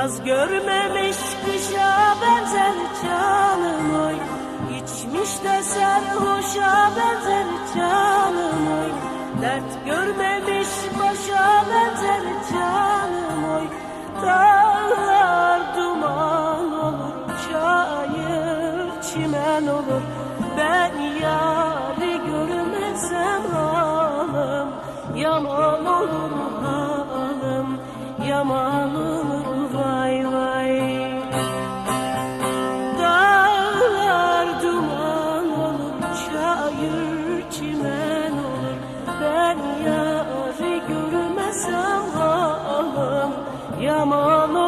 Yaz görmemiş kışa benzer canım oy. İçmiş de sarhoşa benzer canım oy. Dert görmemiş başa benzer canım oy. Dağlar duman olur, çayır çimen olur. Ben yâri görmezsem halim yaman olur, halim yaman olur, vay vay. Dağlar duman olur, çayır çimen olur. Ben yâri görmezsem halim yaman olur.